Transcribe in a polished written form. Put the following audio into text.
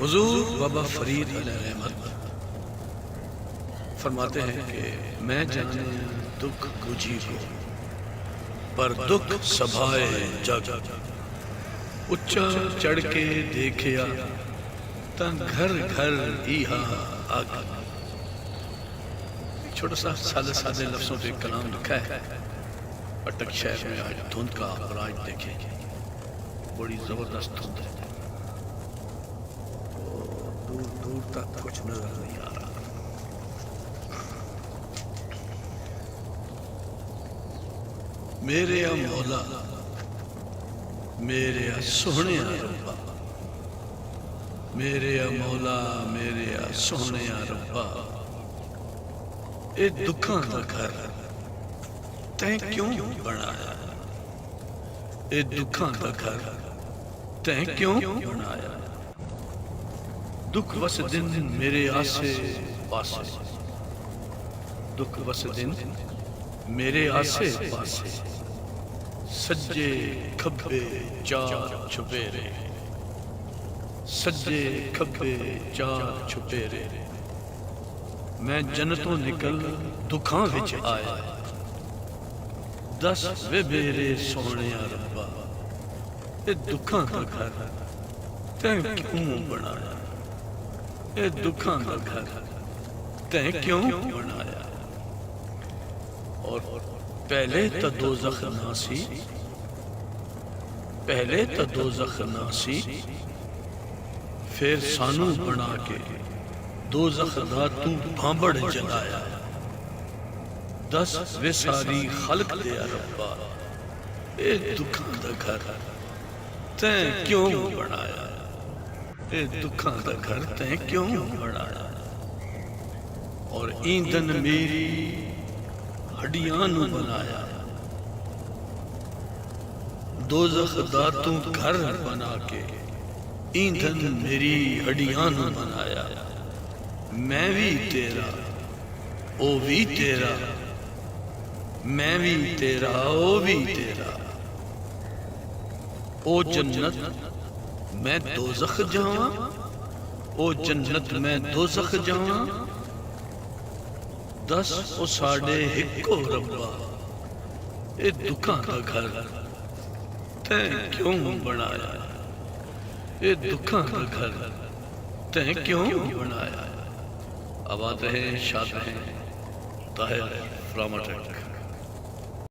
حضور بابا فرید علیہ رحمت فرماتے ہیں کہ میں جانے دکھ بجھی کو پر دکھ سبھائے جگ اچا چڑھ کے دیکھیا تا گھر گھر ہی آگ. چھوٹا سا سادے سادے لفظوں پہ کلام لکھا ہے. اٹک شہر میں آج دھند کا براج دیکھیں بڑی زبردست دھند ہے. دور دور تک کچھ نظر نہیں آ رہا. میرے مولا میرے سونے ربا میرے مولا میرے سونے ربا اے دکھاں دا گھر تیں کیوں بنایا. اے دکھاں دا گھر تیں کیوں بنایا. دکھ وس دن میرے آسے پاسے دکھ وس دن میرے آسے پاسے سجے کھبے چار چھپیرے سجے کھبے چار چھپیرے. میں جنتوں نکل دکھاں وچ آیا. دس وے میرے سونے ربا اے دکھاں دا گھر تیں کیوں بنایا. اے دکھاں دا گھر تیں کیوں بنایا. اور پہلے تا دوزخ نہ سی پہلے تا دوزخ نہ سی پھر سانو بنا کے دوزخ دا تو بھامبڑ جلایا. دس وے ساری خلق دیا ربا اے دکھاں دا گھر تیں کیوں بنایا. اے دکھاں دا گھر تیں کیوں بنایا. اور ایندھن میری ہڈیاں نو بنایا. دوزخ دا تو گھر بنا کے ایندھن میری ہڈیاں نو بنایا. میں بھی تیرا او بھی تیرا میں بھی تیرا او بھی تیرا. او جنت میں دوزخ جاواں او جنت میں دوزخ جاواں. دس او ساڑے ہکو ربا اے دکھاں دا گھر تیں کیوں بنایا. اے دکھاں دا گھر تیں کیوں بنایا. آباد رہیں شاد رہیں. طاہر فرامہ ٹریک.